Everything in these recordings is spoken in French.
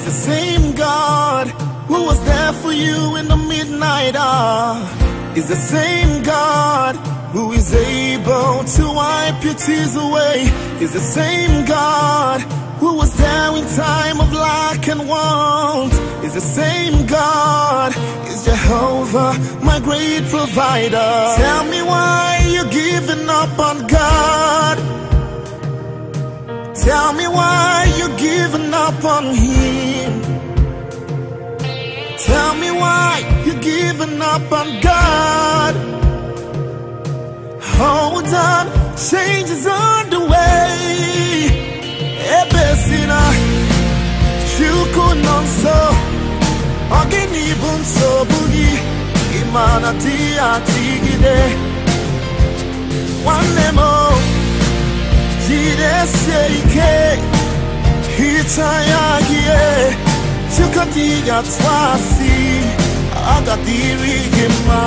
the same God who was there for you in the midnight hour. Is the same God who is able to wipe your tears away. Is the same God who was there in time of lack and want. Is the same God, is Jehovah, my great provider. Tell me why you're giving up on God. Tell me why you're giving up on Him. Tell me why you're giving up on God. Hold on, change is on the way. Ebesina, shuku nonso, ogini bunso bugi, imana tia tigide. One mo, jide seike, hitayagie, shukatiga twasi, agadiri gima.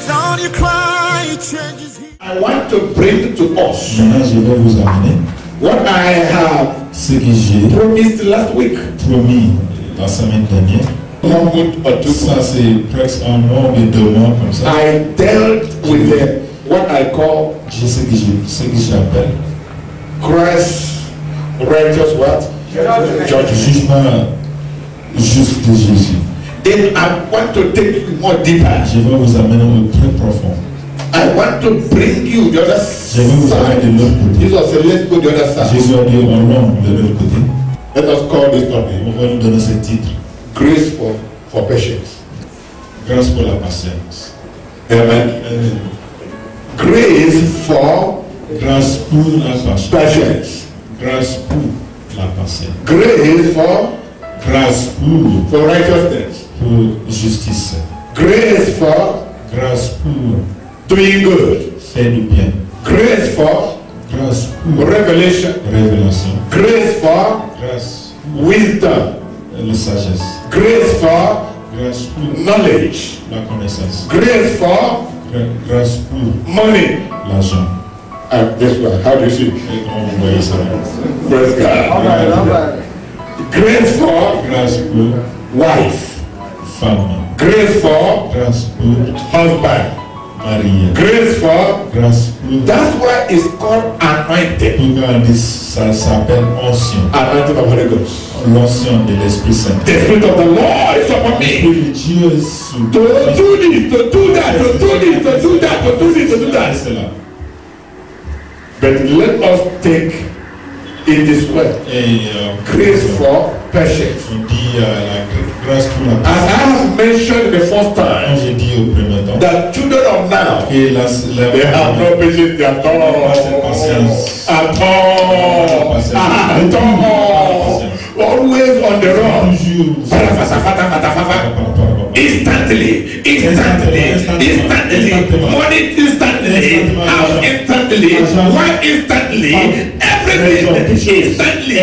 Don't you cry, changes. I want to bring to us Maintenant, je vais vous amener what I have ce que j'ai promised last week. promis la semaine dernière. Ça, c'est presque un mois ou 2 mois comme ça. I dealt with what I call Ce que j'appelle Christ righteous what? jugement juste de Jésus. Then I want to take you more deeper. Je vais vous amener au très profond. I want to bring you the other Je vais vous amener side. de l'autre côté. Jesus said, let's go the other side. Jésus a dit on l'homme de l'autre côté. Let us call this topic On va nous donner ce titre. Grace for patience. Grâce pour la patience. Amen. Grace for Grâce pour la patience. patience. Grâce pour la patience. Grace Grâce for righteousness. pour justice. Grace for Grâce pour doing good. faire du bien. Grace for Grâce pour revelation. révélation. Grace for Grâce wisdom. pour la sagesse. Grace for Grâce pour knowledge. la connaissance. Grace for Grâce pour money. l'argent. This one, how do you see? Et comment vous voyez ça? Praise God. Grace for Grâce pour wife. femme. Grace for Grâce pour husband. mari. Grace for. Grâce pour. That's why it's called anointing. Pourquoi on dit ça s'appelle onction? Anointing of Holy Ghost. L'onction de l'Esprit Saint. The Spirit of the Lord is upon me. L'Esprit de Dieu est sur To do this, to do that, to do this, to do that, to do this, to do that. C'est là. But let us take in this way. Et Grace for patience. on dit la grâce pour la As I patience. have mentioned the first Quand time, j'ai dit au premier temps, that children of now, et they have no patience at all. patience. At all. At all. Always on the run. Instantly, money instantly, house instantly, wife instantly, everything instantly.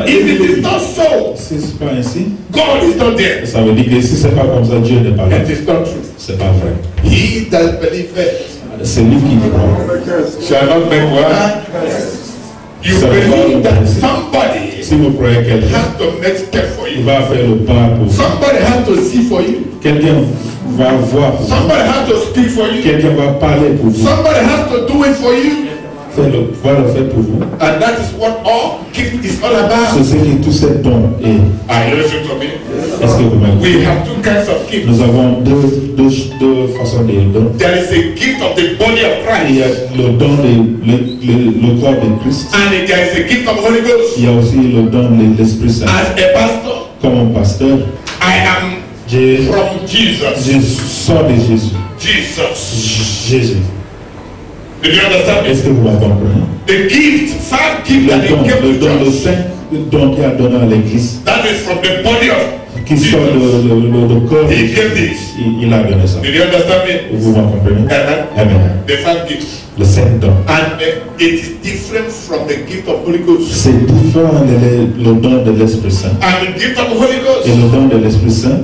If it is not so, Si c'est pas ainsi, God is not there. ça veut dire que si c'est pas comme ça, Dieu n'est pas là. It is not true. C'est pas vrai. He that believeth C'est lui qui croit. shall not make what? You believe that somebody Si vous croyez quelqu'un, has to make step for il you. va faire le pas pour vous. Somebody has to see for you. Quelqu'un va voir pour vous. Somebody has to speak for you. Quelqu'un va parler pour vous. Somebody has to do it for you. Va le faire pour vous. And that is what all gift is all about. C'est ce que tous ces dons est. Are you listening to me? Est-ce que vous m'écoutez? We have two kinds of gifts. Nous avons deux façons de dons. There is a gift of the body of Il y a Christ. le don le corps de Christ. And there is a gift of Holy Ghost. Il y a aussi le don de l'Esprit Saint. As a pastor, Comme un pasteur, I am je from Jesus. sors de Jésus. Jesus. Jésus. Did you understand me? Est-ce que vous m'avez compris? The gift, five gifts that he gave Le don, to le us. saint don qu'il a donné à l'Église, That is from the body of qui sort Jesus. le corps, He gave this. il a donné ça. Did you understand me? Vous m'avez compris? Amen. Amen. The five gifts. Le saint don. And it is different from the gift of Holy Ghost. C'est différent le don de l'Esprit Saint. And the gift of Holy Ghost, Et le don de l'Esprit Saint,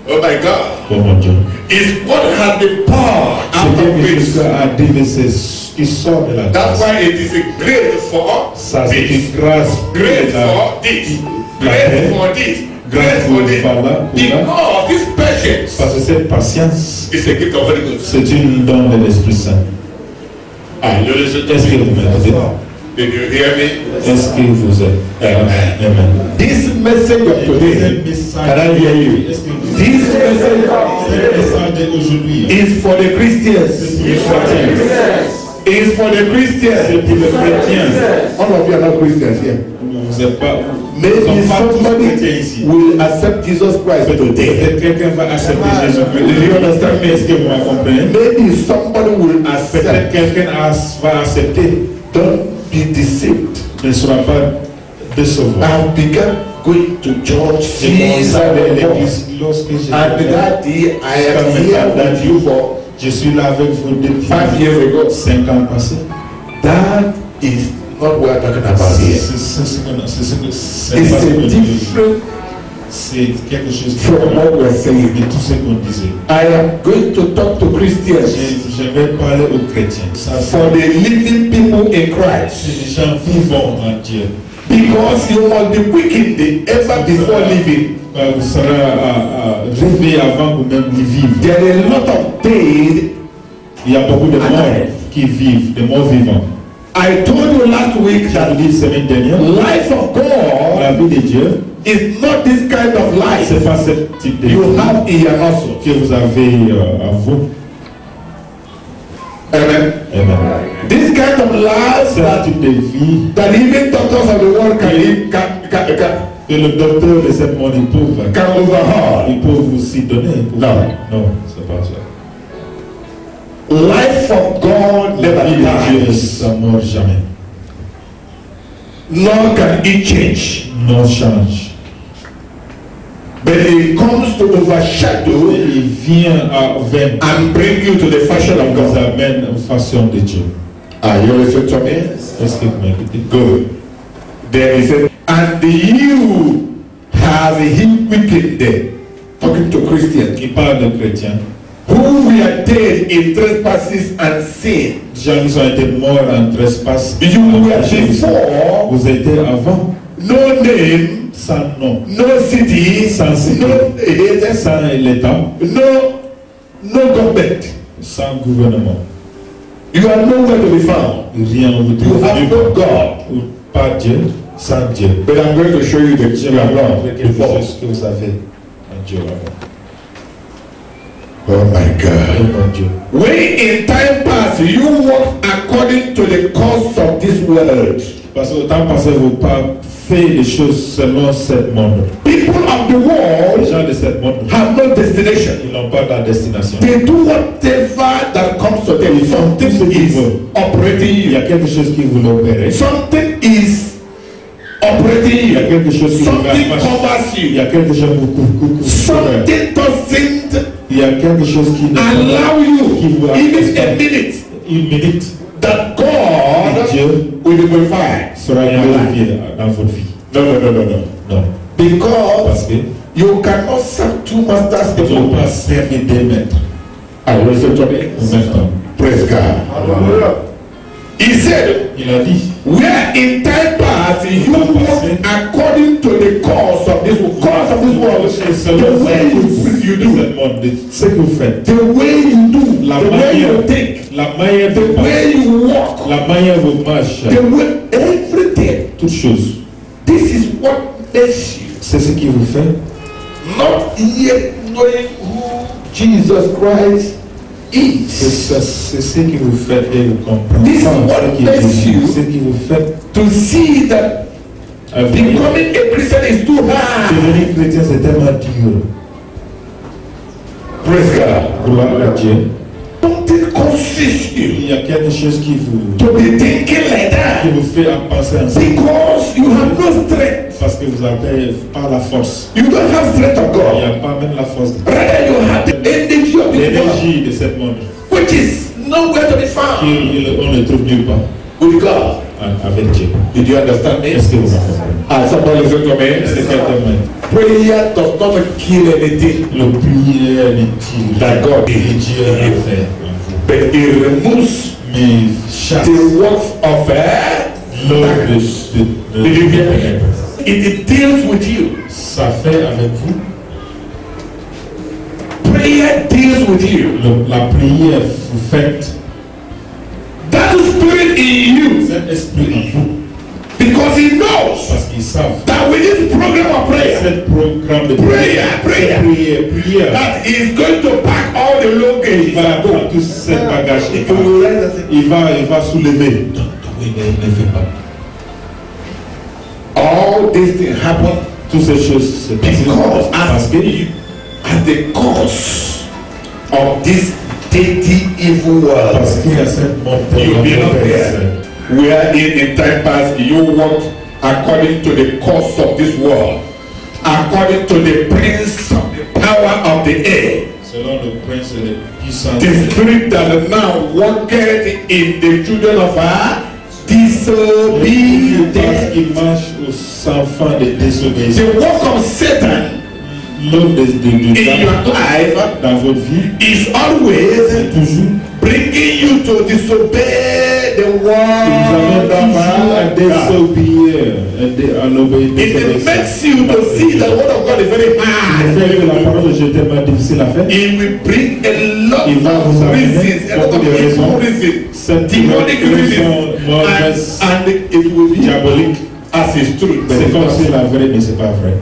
oh my God, oh mon Dieu, is what has been poured out of quelque chose grace. qui a déversé, qui sort de la That's grâce. why it is a grace for Ça, c'est this. une grâce Grace for this. Grace for this. Grace for this. Because this patience Parce que cette patience, is a gift of Holy Ghost. c'est une don de l'Esprit Saint. Est-ce que vous m'écoutez? Did you hear me? Est-ce que vous êtes? Amen. This message of today, can I hear you? Est-ce que vous This message Ce message d'aujourd'hui is for the Christians. Is for the Christians. c'est pour les chrétiens. All of you are not Christians here. Vous n'êtes pas. Maybe Nous sommes pas tous somebody chrétiens ici. will accept Jesus Christ today. Peut-être quelqu'un va accepter Jésus-Christ. Do you understand me? Est-ce que vous me comprenez? Maybe somebody will Peut-être accept. quelqu'un va accepter. Don't be deceived. Ne sera pas décevoir. I've begun going to church J'ai commencé since à aller à I was l'église lorsque j'étais and jeune. that day I am here with you for Je suis là avec vous depuis 5 years ago. 5 ans passés. That is not what I'm talking about here. C'est It's pas ce a qu'on dit. different C'est quelque chose from what we're saying. de tout ce qu'on disait. I am going to talk to Christians, Je vais parler aux chrétiens. Ça, for the living people in Christ, c'est des gens vivants en Dieu. because you must be quickened ever before living. Vous serez rêver avant vous-même de vivre. There are a lot of dead. Il y a beaucoup de morts qui vivent, de morts vivants. I told you last week J'ai that dit la semaine dernière, life of la God vie de Dieu, is not this kind of life c'est pas ce type de you vie have in your muscle. que vous avez à vous. Amen. Amen. This kind of life C'est un type de vie that even doctors of the world que le docteur de cette monde can overhaul. il peut aussi donner. Non. Non, c'est pas ça. Life of God La never vie de Dieu, dies. ça ne meurt jamais. Nor can it change. Non change. But it comes to overshadow Il vient à vaincre. and bring you to the fashion of Nous God. amène aux façons de Dieu. Are you listening to me? Est-ce que vous m'écoutez? Good. There is a, and you have him wicked there. Talking to Christians Il parle de chrétiens. who were dead in trespasses and sin. Gens qui ont été morts en trespass. You were before Vous étiez avant no name, sans nom, no city, Sans city. no head, sans l'État, no government. sans gouvernement. You are nowhere to be found. Rien vous You trouve have no God. ou pas Dieu, sans Dieu. But I'm going to show you the Je you vais are vous not montrer quelque before. chose que vous avez en Dieu avant. Oh my Oh God. mon Dieu. When in time past you walk according to the course of this world. Parce que au temps passé, vous pas fait les choses selon ce monde. People of the Les world gens de ce monde, have no destination. ils n'ont pas de destination. They do whatever that comes to them. Something is operating Il y you. a quelque chose qui vous l'opère. Something is operating Il y a you. quelque chose qui vous Something marche. covers Il y you. a quelque chose qui vous couvre. Something doesn't Il y a quelque chose qui allow you qui vous even a minute une minute that God Dieu will be glorified. sera glorifié dans votre vie. No. Non. Because Parce que you cannot serve two masters vous at ne pouvez pas once. servir des maîtres I listen to me. en même temps. Praise God. He said, Il a dit, where in time past you walk according to the course of this world, the way you do, ce monde, ce que vous faites, the way you do, la the way you manière, think, la manière the de way you walk, la manière vous marchez, the way everything. toutes choses. This is what makes you C'est ce qui vous fait. not yet knowing who Jesus Christ is. C'est ce qui vous fait et vous comprenez. This is what Ce qui makes you ce qui vous fait To see that becoming a Christian is too hard. devenir chrétien, c'est tellement dur. Praise God. Gloire à Dieu. Something causes you Il y a quelque chose qui vous to be thinking like that fait penser ainsi. because you have no strength. Parce que vous avez pas la force. You don't have strength of Il n'y God. a pas même la force. Rather, you have the energy of the world, L'énergie de ce monde. which is nowhere to be found On ne trouve nulle part with God. avec Dieu. Did you understand me? Est-ce que vous comprenez? Ah, somebody listen to Est-ce que me. quelqu'un m'a Prayer does not kill anything, le prière, le tir, That God et did. Dieu a fait en vous. but But he removes mais chasse the works of l'œuvre de it deals with you. ça fait avec vous. Prayer deals with you. La prière vous faites. That spirit in you, Cet esprit en vous. because he knows Parce qu'ils savent. that with this program of prayer, Cet programme de prayer, that is going to pack all the il luggage. va prendre tout ce bagage. Il va soulever. Ne fait pas. All these things happen Toutes ces choses se passent parce que at the cause of this dirty evil world. parce qu'il y a cette montée You be not mauvaise. there. Where in time past you walked according to the course of this world, according to the prince of the power of the air, Selon le prince et le puissant. the spirit that now walketh in the children of our disobedience. Il marche aux enfants de désobéissance. The work of Satan L'œuvre de in your life dans votre vie is always toujours bringing you to disobey the vous word amène toujours à of God. désobéir, à l'obéir. It makes you to see that the word of God is very Le hard. fait que la parole de Dieu est tellement difficile à faire. It will bring a lot Il va vous of amener reasons, a lot beaucoup of de raisons. evil reasons, Cette demonic raison reasons, mauvaise, and it will be diabolique. as is true. But C'est it's comme not. si la vraie, mais c'est pas vrai.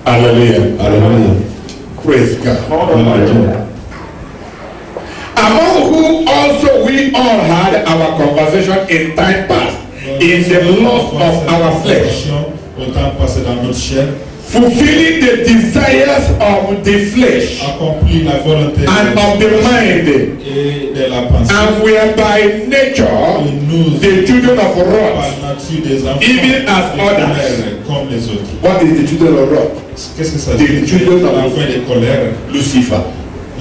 Hallelujah. Alléluia. Praise God. Alléluia. Among whom also we all had our conversation in time past, in the lust of our flesh, Au temps passé dans notre chair, fulfilling the desires of the flesh accomplit la volonté and of the mind, et de la pensée. and we are by nature Et nous, the children of par wrath, nature des enfants, even as de others. colère, comme les autres. What is the children of wrath? Qu'est-ce que ça The dit? children of L'enfant de colère, Lucifer.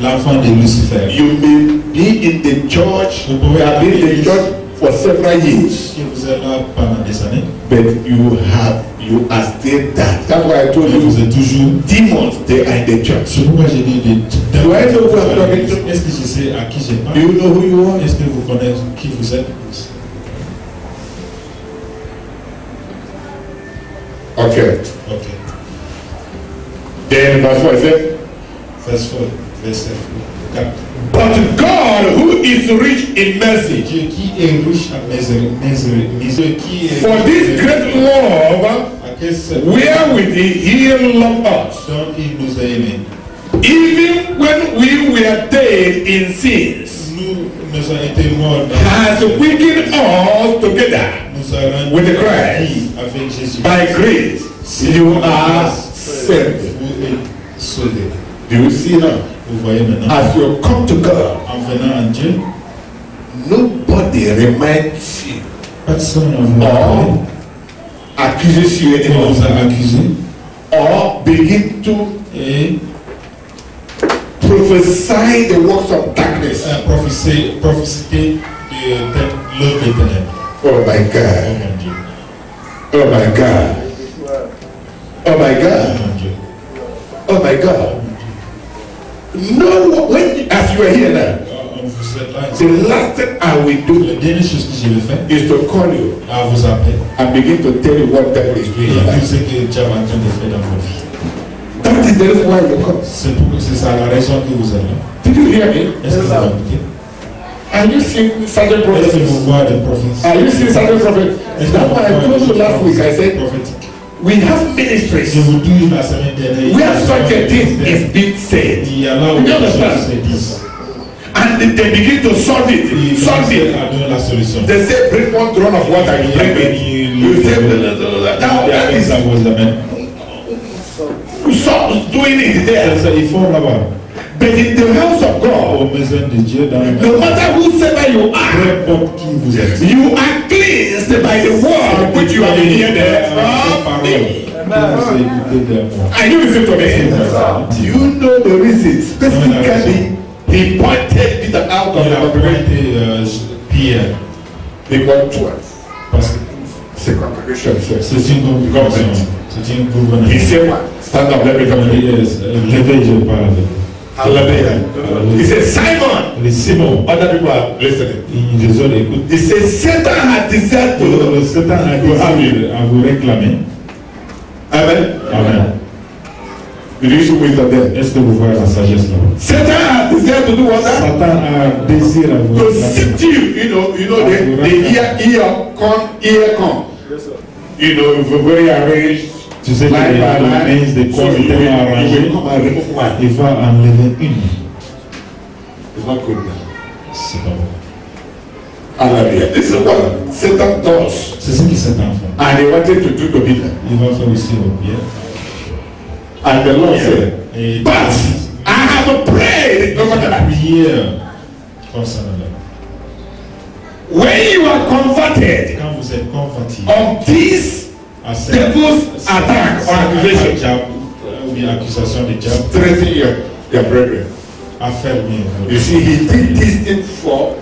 l'enfant de Lucifer. You may be in the church, Vous pouvez you have been in the aller church for several years, que vous êtes là pendant des années, but you are still that. That's why I told mais vous you, êtes toujours. demons, they are in the church. C'est pourquoi j'ai dit de. Do I know who I'm talking to? Est-ce que je sais à qui je Do parle? you know who you are? Est-ce que vous connaissez qui vous êtes? Okay. Ok. Then verse 4 says, Verset 4. but God, who is rich in mercy, Dieu qui est riche en miséricorde, qui est for this great love, à quel seul wherewith he loved us, dont il nous a aimés. even when we were dead in sins, Nous avons été morts dans has quickened us together nous a rendu with Christ. vie avec Jésus. by grace. You are saved. Vous êtes sauvés. Do you see now? Vous voyez maintenant, As you come to God, en venant à Dieu, nobody reminds you personne ne vous or accuses you on anymore, vous a accusé or begin to et prophesy the works of darkness. prophétiser de l'œuvre des ténèbres. Oh my Oh God! mon Dieu. Oh my God! Oh my Oh God! mon Dieu. Oh my God! No, when as you are here now, Vous êtes là. the last thing I will do La dernière chose que je vais faire, is to call you à vous appeler and begin to tell you what devil is doing et in your tout life. ce que Dieu est en train de faire dans votre vie. That is the reason why you come. C'est ça la raison que vous êtes là. Did you hear me? Est-ce que vous avez écouté? Are you seeing certain Est-ce que prophecies? vous voyez des prophéties? Are you seeing certain prophets? Est-ce que That's vous why I voyez told you des last week. I said prophétiques? we have ministries Je vous dis la semaine dernière, where such a thing is being said, il y a là où You les understand? choses se disent. and they begin to solve Et it. ils Solve commencent it. à donner la solution. They say bring 1 gallon of water. You bring it. You say now that is Ça vous amène. stop doing it there. Il faut là-bas, But in the house of aux God, maisons de Dieu, dans le no matter whosoever you are, peu importe qui vous êtes. you are cleansed by the word which you have been hearing from me. Are you listening to me? Do you know the reason? Specifically, he pointed Peter out of Il the a congregation. pointé Pierre They got 12. parce que C'est congregation, sir. c'est une congregation. C'est une gouvernance. He said what? Stand up, let me talk to you. Yes, levez, je parle avec vous. Hallelujah. He said, Simon. Les Simon. Other people are listening. Les autres écoutent. He said, Satan had desired to Satan a désiré à vous réclamer. Amen. Amen. Did you see wisdom there? Est-ce que vous voyez la sagesse là? Satan had desired to do what? Satan a désiré à vous To réclamer. sift you. You know the ear come. Yes, sir. You know, very arranged. Tu sais que les mains de corps sont tellement arrangées, il va enlever une. It's not good now. C'est pas bon. Hallelujah. This is what Satan does. C'est ce qui Satan fait. And he wanted to do to Peter. Il va faire aussi au bien. And the Lord said, Et but I have prayed over that. prière concernant là. When you are converted Quand vous êtes converti of this à cette devil's attack or accusation, ou bien accusation de diable, strengthen your brethren. affermir. You see, he did this thing for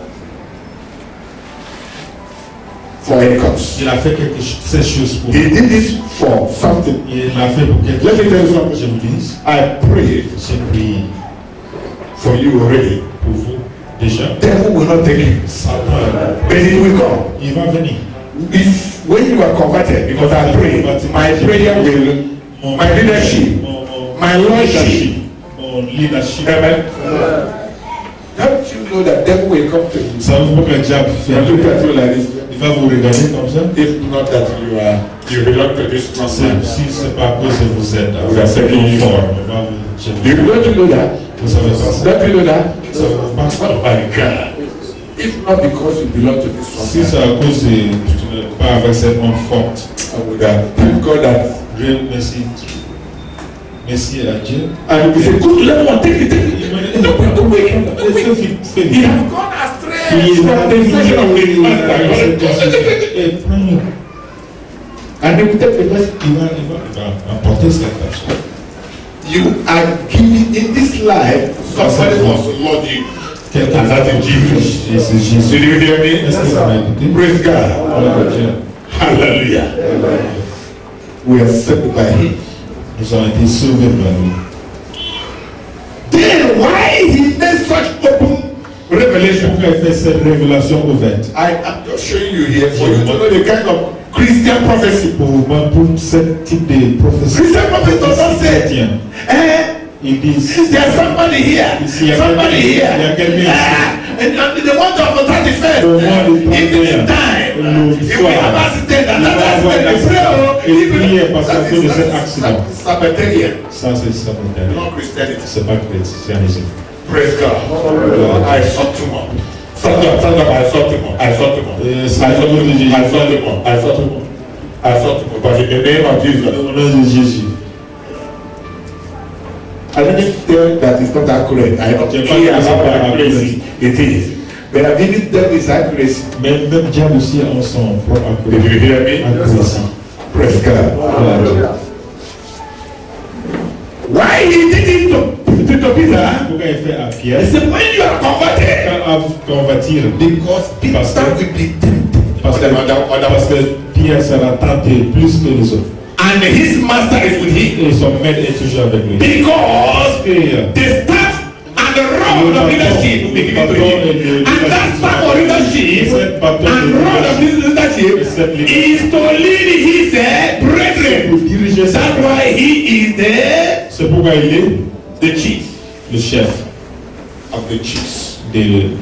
a cause. Il a fait ces choses pour He did it for something. Il l'a fait pour quelque Let chose. me tell you something. Je vous dis, I prayed j'ai prié for you already. pour vous déjà. Devil will not take you, Satan, but it will come. il va venir. If when you are converted, because I pray, my prayer will, my leadership, my lordship. Mon leadership. Amen. Don't you know that devil will come to you? Ça veut pas que le diable fait. And look at you like this. Il va vous regarder comme ça. If not that you belong to this man. Si c'est pas à cause de vous êtes à Vous avez vous une fort, on va vous You don't know that? Vous savez pas ça. Don't you know that? Ça veut pas ça. Oh my God. If not because you belong to this Si one, c'est à cause de pas avec cette homme forte. I would have thank God that. Dieu merci. Merci à Dieu. And we say, good Lord, take it. Don't wake him. He has gone astray from the vision of his master. And they will take the message. Il va apporter cette personne. You are giving in this life, somebody must love you. And that is Jesus. Et c'est Jésus. Did you hear me? Est-ce que vous m'avez écouté? Praise God. Alléluia. Hallelujah. We are saved by him. Nous avons été sauvés par lui. Then why he made such open revelation? Pourquoi il fait cette révélation ouverte? I am just showing you here for you to know the kind of Christian prophecy. Pour ce type de prophétie. Christian prophecy does not say, chrétien. Ils disent, there's somebody here, somebody here. And the month of the 31st, evening time, if we have accident, another accident, il prie parce qu'à cause de cet accident. Sabbatarian. Ça, c'est sabbatarian. Not Christianity. C'est pas chrétianisme. Praise God. I saw too much. Stand up, I saw too much. I saw too much. But in the name of Jesus. Au nom de Jésus. I didn't tell that it's not accurate. I don't care about the accuracy. It is. But I didn't tell it's accuracy. Mais même Dieu aussi a son propre Did you hear me? accuracy. Praise God. Why he did it to Peter? Pourquoi il fait à Pierre? He said, when you are converted, Quand à vous convertir, because Peter will be tempted. parce que Pierre sera tenté plus que les autres. And his master is with him. Et son maître est toujours avec lui. Because the staff and the rod of leadership will be given to him. And that staff of leadership and rod of leadership is to lead his brethren. That's why he is C'est pourquoi il est the chief le chef of the chiefs.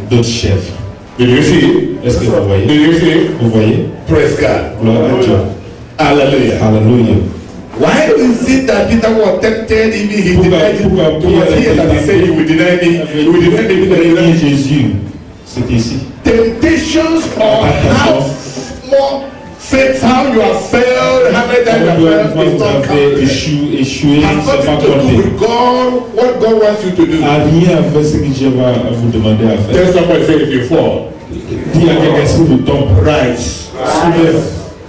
d'autres chefs. Did you see? Est-ce que vous voyez? Did you see? Vous voyez? Praise God. Gloire à Dieu. Hallelujah. Hallelujah. Why is it that Peter was tempted, even he denied it? Because here that he said he would deny me, he would deny me, Premier Jésus, c'est ici. Temptations or how more faith, how you have failed, how many times you have failed, is not counted. Échoué, Has c'est pas nothing to do compté. with God, what God wants you to do. A rien avec ce que Dieu va vous demander à faire. Tell somebody, say, if you fall, Dis à quelqu'un si vous tombez, rise.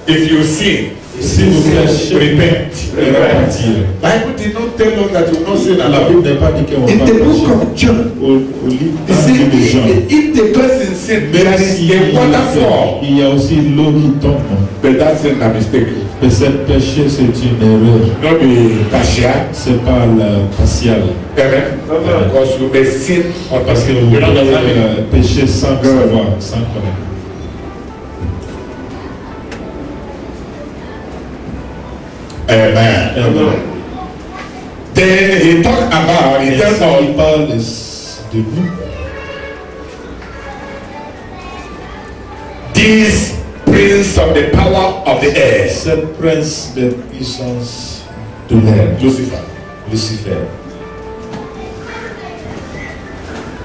If you sin, Si vous faites repent. Bible did not tell us that you will not sin. La Bible n'est pas dit qu'on va In pas the book pécher. of John, Au livre you de Jean, see, if the person sin, there même is s'il a waterfall. il y a aussi l'eau qui tombe. But that's a mistake. Mais cette péché, c'est une erreur. Not the partial. C'est pas la partielle. Amen. Because you may sin or Parce que vous pouvez pécher sans savoir, sans connaître. Amen. Amen. Then he talked about, he tells us, Il parle de nous. this prince of the power of the air, Cette prince de puissance de l'air, Lucifer, Lucifer,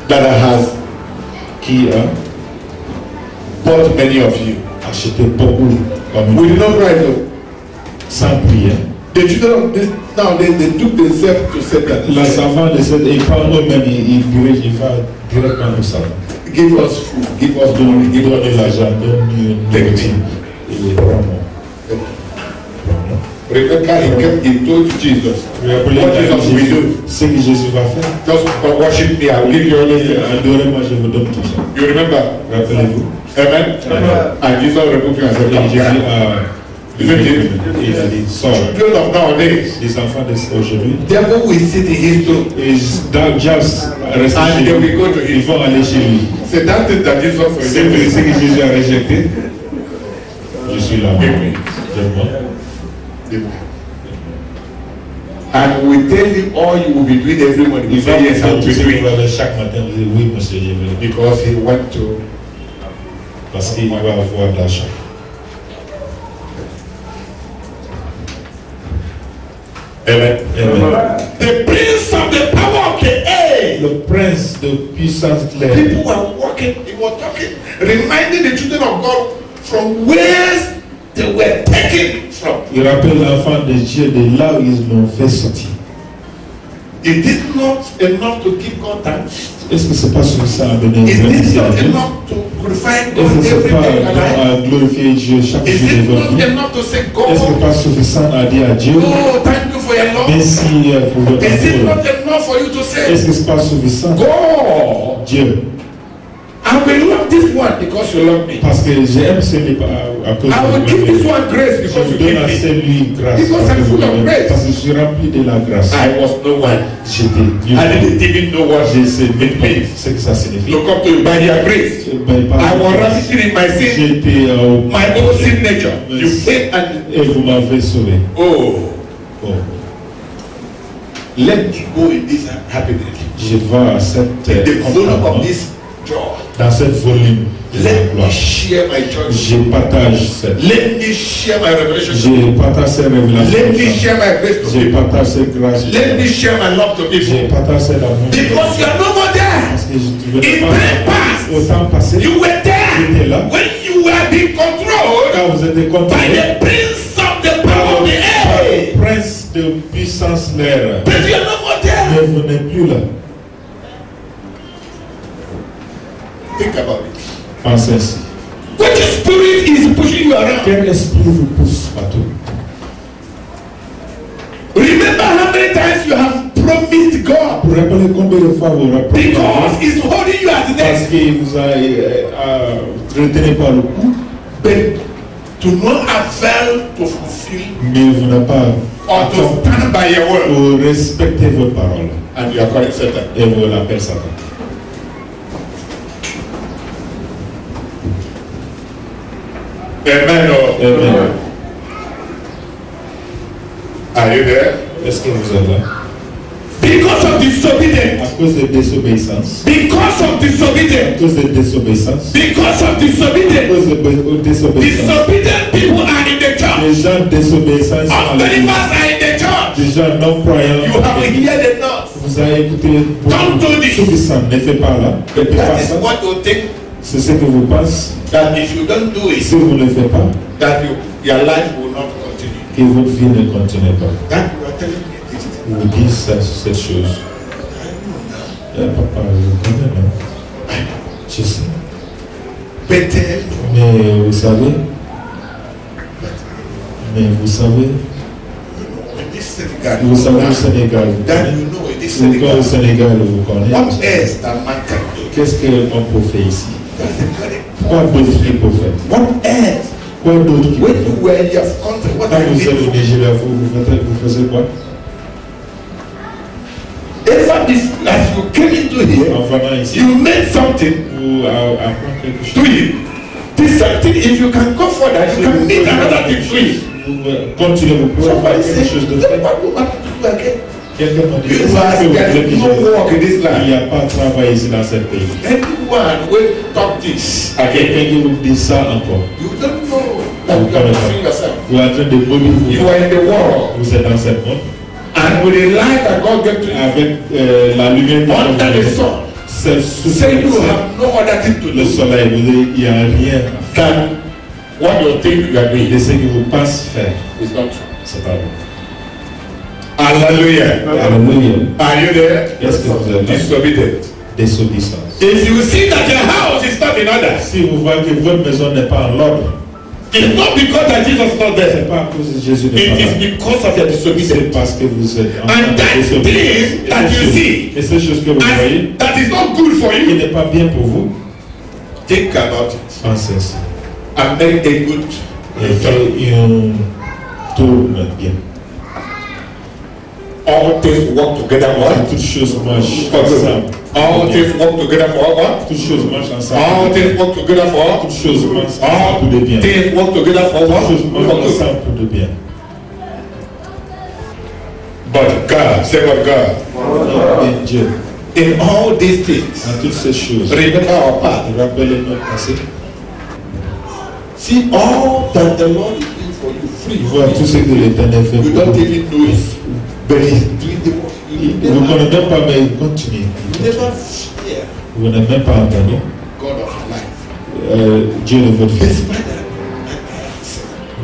that has qui a bought many of you. acheté beaucoup comme We did not write it. sans prière. The children of this now they took themselves to Satan. La savane de cette école, eux-mêmes, ils dirigent, ils vont directement au savant. Give us food, give us money, give Donne de us l'argent, donne-nous nourriture. Et vraiment. Rebecca, he told Jesus, what Jesus will do. Ce que Jésus va faire. Just worship me, I will give you all this. Adorez-moi, je vous donne tout ça. You remember? Rappelez-vous. Amen. And Jesus rebuked him and said, Et come Jésus here. il a dit, sors. Children of nowadays, Les enfants d'aujourd'hui. devil will sit in his throne. Et dans Dias, reste And chez they will lui. go to Ils him. vont aller chez lui. C'est that thing that Jesus C'est ce que Jésus a rejeté. Je suis là. Amen. J'aime. And we tell you all you will be doing every morning. Il You va say yes, faire I'm tout ce qu'il doing. va faire chaque matin. Vous dites oui, monsieur, je vais. Because he went to. Parce qu'il va avoir de l'argent. Amen. Amen. The prince of the power of the air. Le prince de puissance de l'air. People were walking, he was talking, reminding the children of God from where they were taken from. Il rappelle l'enfant de Dieu de là où ils l'ont fait sortir. Is this not enough to give God thanks? Est-ce que c'est pas suffisant à donner Is une this remercie à not Dieu? enough to glorify Est-ce God que c'est every pas day in your life? à glorifier Dieu chaque Is jour de it votre not vie? enough to say, Est-ce que God, pas suffisant à dire à Dieu oh, thank you for your love? merci pour votre Is it amour? not enough for you to say, Est-ce que c'est pas suffisant? God, Dieu, I will love this one because you love me. parce que j'aime celui à cause I will give de this vous. one grace Je because vous you donne give à me. celui grâce Because I'm full of grace. parce que je suis rempli de la grâce. I was no one. J'étais Dieu. I didn't even know what Je sais it même pas means. ce que ça signifie. To come to you by your grace. Ben, par I was grâce. wrapped in my sin, J'étais my own sin nature. You came and et vous m'avez sauvé. oh, Oh, let me go in this happiness. je vais à cette In the volume of this joy. dans cette volume de la Let me gloire. share my joy. Je partage cette. Let me share my revelation. Je partage cette révélation. Let me share my grace to Je people. partage cette grâce. Let me share my love to Je people. partage cet amour. Because you are no more there. Parce que je ne In pas time past, au temps passé. you were J'étais there là. when you were being controlled Quand vous êtes by contrôlé the prince of the par power of the air. le prince de puissance l'air. But you are no more there. Mais vous n'êtes plus là. Think about it. Pensez ainsi. Which spirit is pushing you around? Quel esprit vous pousse partout? Remember how many times you have promised God Vous rappelez combien de fois vous rappelez because He's holding you at the parce neck. qu'il vous a retenu par le cou, But to no avail to fulfill mais vous n'avez pas or to stand by your word. pour respecter votre parole. And you are calling Satan. Et vous l'appelez Satan. Amen. Amen. Are you there? Est-ce que vous êtes là? Because of disobedience. À cause de désobéissance. Because of À disobedience. cause de désobéissance. Because of À disobedience. cause de désobéissance. Disobedient people are in the church. Les gens désobéissants sont à Unbelievers l'église. are in the church. Les gens non croyants. You have heard enough. Vous avez écouté Don't do this. suffisant. Ne faites pas là. Ne faites pas That is ça. what you think. C'est ce que vous pensez. That if you don't do Si it, vous ne le faites pas, that your life will not continue. que votre vie ne continue pas. That you are telling me this. Vous dites cette chose. Papa, je connais, non? Je sais. Better. Mais vous savez, Mais vous savez, au Sénégal, au Sénégal, vous connaissez. Qu'est-ce qu'on peut faire ici? Quoi d'autre qu'il peut faire? Quoi d'autre qu'il peut faire? Quand vous êtes au Nigeria, vous faisiez quoi? As you came into here, you made something to you. This something, if you can go for that, you can make another thing to you. Somebody says, what do you want to do again? You must get no work in this land. Il n'y a pas de travail ici dans ce pays. Anyone will talk this again. Quelqu'un qui vous dit ça encore. You don't know that you are fooling yourself. Vous êtes en train de mourir. You are in the world. Vous êtes dans cette monde. And with the light that God gave to you, avec la lumière under the sun, say you have no other thing to do. Le soleil, il n'y a rien than what you think you are doing. De ce que vous pensez faire. It's not true. C'est pas vrai. Hallelujah. Hallelujah. Are you there? Est-ce que vous êtes disobedient? Désobéissance. If you see that your house is not in order, si vous voyez que votre maison n'est pas en ordre, it's not because that Jesus is not there. C'est pas à cause de Jésus n'est pas là. It is because of your disobedience. C'est parce que vous êtes en train And that thing that you see, et ces choses que vous voyez, that is not good for qui you, n'est pas bien pour vous, think about it. Pensez ça. And make a good return. Tourne bien. All things work together for what? Toutes choses marchent ensemble. All things work together for what? Toutes choses marchent ensemble. All things work together for what? Toutes choses marchent ensemble pour le bien. All things work together for what? Toutes choses marchent ensemble pour le bien. But God, say but God. Et Dieu. In all these things, dans toutes ces choses, remember our part. Rappelez notre passé. See all that the Lord is doing for you free. Voir tout ce que l'Éternel fait pour vous. You don't even know it, but He's doing the work. Vous ne connaissez même pas, mais il continue. Vous n'avez même pas entendu. Dieu de votre vie.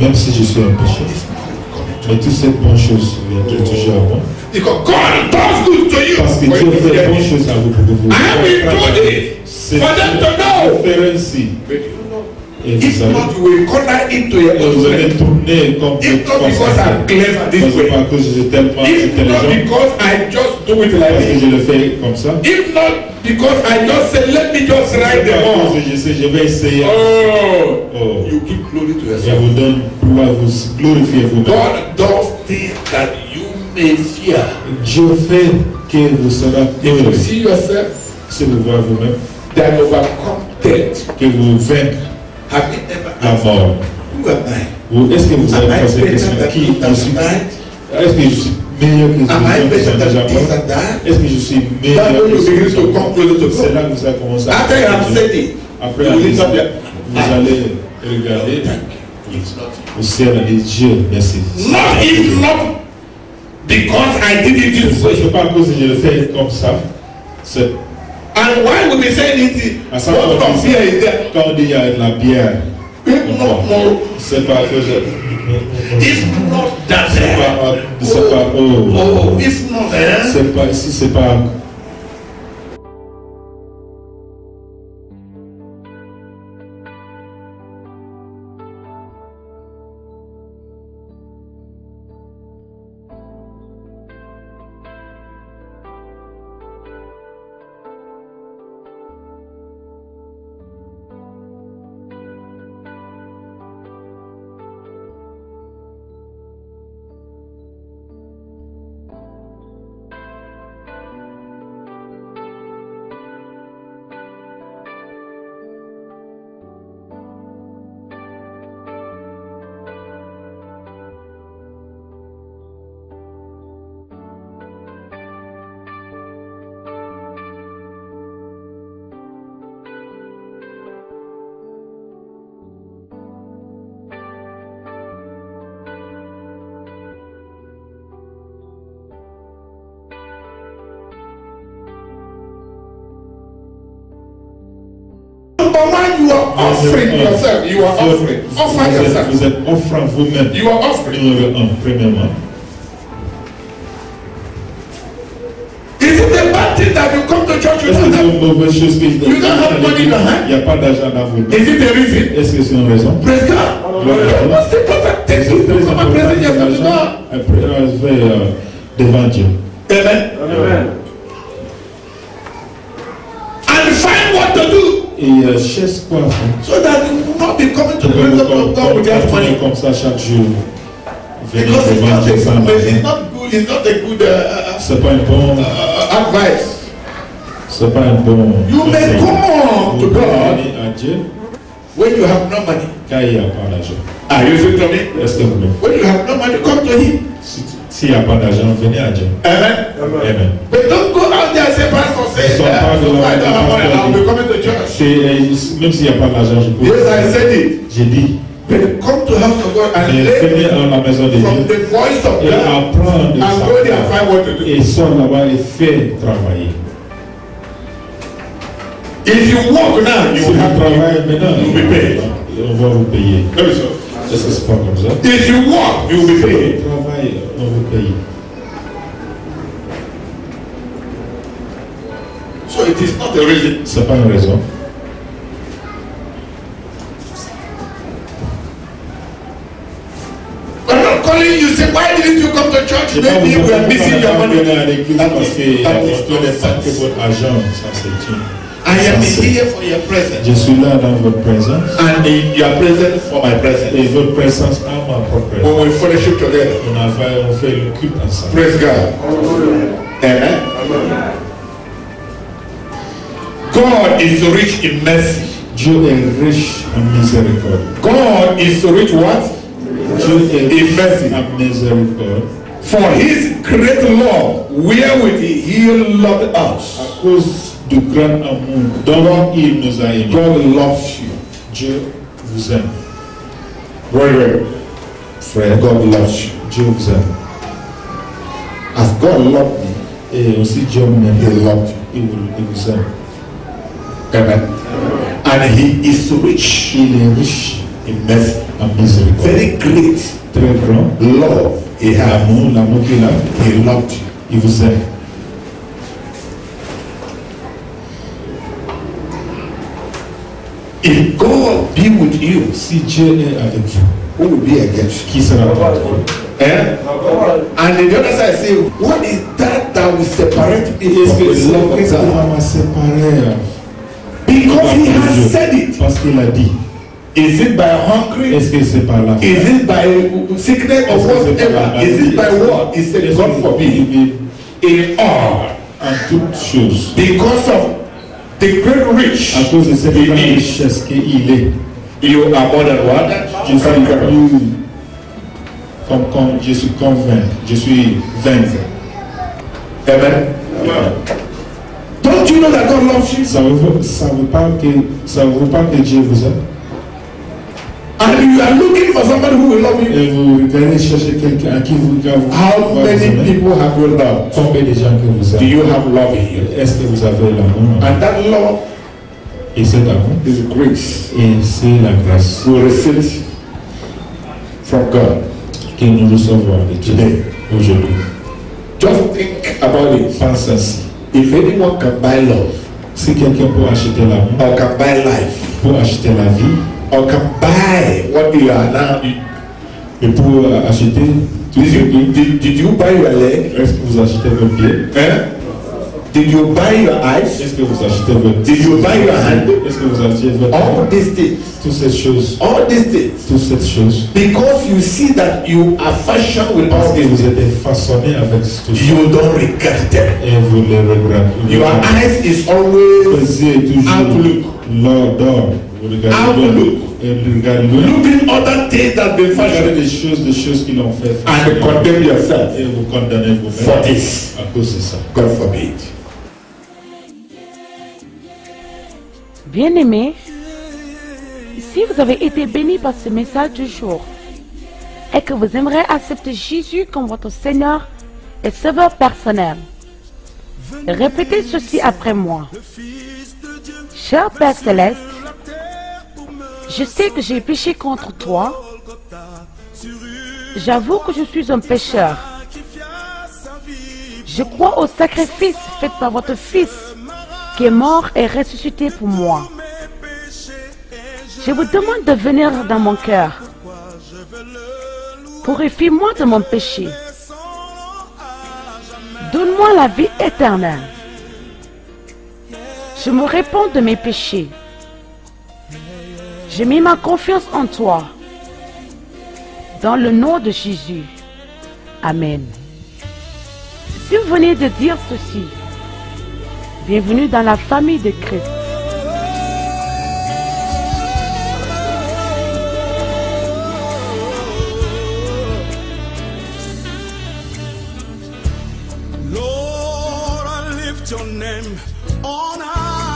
Même si je suis un péché, mais toutes ces bonnes choses viennent toujours à moi. Parce que Dieu fait de bonnes choses à vous pour vous. C'est une référence. Et if not, you will corner into your own strength. If not because I'm clever this way. If not because I just do it like this. If not because I just say, let me just write them all. Oh, you give glory to yourself. God does things that you may fear. Dieu fait que vous serez if you see yourself, si vous voyez vous-même, that overcome death, que vous vaincrez have you ever la mort. Est-ce que vous avez posé cette question? Qui je suis? Est-ce que je suis meilleur que les gens qui sont déjà morts? Est-ce que je suis meilleur que ceux qui sont morts? C'est là que vous avez commencé à après vous allez regarder au ciel et dire Dieu, merci. Not if not because I did it this way. C'est pas à cause que je le fais comme ça. C'est and why would we say it? What from fear is there? Quand on dit il y a de la bière, c'est pas que je. If not that, c'est pas if not there, c'est pas si c'est pas. You are offering yourself. You are offering. Offer yourself. Vous êtes offrant vous-même. You are offering. Premièrement. Is it a bad thing that you come to church you don't have money in your hand? Il n'y a pas d'argent dans vos mains. Is it a reason? Est-ce que c'est une raison? Praise God. The most important thing to come and present yourself to God. Devant Dieu. Amen. Amen. And find what to do. Et cherche quoi faire. So that you will not be coming to the presence of God without money. Comme ça chaque jour. Because it's not good. It's not a good c'est pas un bon advice. C'est pas un bon. You may come to God when you have no money. Quand il n'y a pas d'argent. Are you listening to me? Est-ce que vous voulez? When you have no money, come to Him. S'il n'y a pas d'argent, venez à Dieu. Amen. Amen. But don't go out there and say, Pastor, say, I don't have money, I'll be coming to church. Même s'il n'y a pas d'argent, je peux. Yes, I said it. J'ai dit. But come to house of God and learn from the voice of God and go there and find what to do. Et sort là-bas et fait travailler. If you work now, you will have to be paid. On va vous payer. Est-ce que c'est pas comme ça? If you work, you will be paid. Travail, on vous paye. So it is not a reason. C'est pas une raison. I'm not calling you. Say, why didn't you come to church? Maybe we are missing your money. I am here for your presence. Je suis là dans votre présence. And your presence for my presence. Et votre présence à ma propre présence. When we fellowship together. On fait le culte ensemble. Praise God. Amen. God is rich in mercy. Dieu est riche en miséricorde. God is rich what? Dieu est in mercy. En miséricorde. For His great love, wherewith He loved us. À cause du grand amour dont il nous a aimés. God loves you. Dieu vous aime. Brother, frère, God loves you. Dieu vous aime. As God loved me, et aussi Dieu m'aime. He loved you. Il vous aime. Amen. And He is rich. Il est riche in mercy. En miséricorde. Very great. Très grand. Love. He has. L'amour qu'il a. He loved you. Il vous aime. If God be with you, si Dieu est avec vous, who will be against you? Qui sera contre vous? And the other side say, what is that that will separate me from the love of God? Because He has said it. Parce qu'il a dit. Is it by hungry? Est-ce que c'est par la faim? Is it by sickness or whatever? Is it by what? He said, God forbid. In all, en toutes choses. Because of the great rich, à cause de cette grande richesse qu'il est, you are more than what? Je suis plus, comme je suis convaincu, je suis vainqueur. Amen. Don't you know that God loves you? Ça veut pas que Dieu vous aime. And you are looking for somebody who will love you. Et vous allez chercher quelqu'un à qui vous aimez. How many people have you loved? Combien de gens que vous aimez? Do you have love in you? Est-ce que vous avez l'amour? And that love et cet amour is grace. Et c'est la grâce. We receive from God. Que nous recevons de Dieu aujourd'hui. Just think about it. Pense ainsi. If anyone can buy love, si quelqu'un peut acheter l'amour, or can buy life, pour acheter la vie, or can buy what you are now, et pour acheter tout did you buy your leg? Est-ce que vous achetez vos pieds? Did you buy your eyes? Est-ce que vous achetez votre Did you buy your hand? Est-ce que vous achetez votre all these things? Toutes ces choses. All these things. Toutes ces choses. Because you see that you are fashioned with all these vous êtes façonné avec tout ça. You don't regret them. Et vous les regrettez. Your eyes is always how to look. L'ordre. How to look. Looking other things that been fashioned. Des choses qui l'ont fait. And condemn yourself. Et vous condamnez vous-même. For this. À cause de ça. God forbid. Bien-aimés, si vous avez été bénis par ce message du jour et que vous aimeriez accepter Jésus comme votre Seigneur et Sauveur personnel, répétez ceci après moi. Cher Père Céleste, je sais que j'ai péché contre toi. J'avoue que je suis un pécheur. Je crois au sacrifice fait par votre Fils qui est mort et ressuscité pour moi. Je vous demande de venir dans mon cœur. Purifie-moi de mon péché. Donne-moi la vie éternelle. Je me répands de mes péchés. J'ai mis ma confiance en toi. Dans le nom de Jésus. Amen. Si vous venez de dire ceci, bienvenue dans la famille de Christ. Lord, I lift your name on high.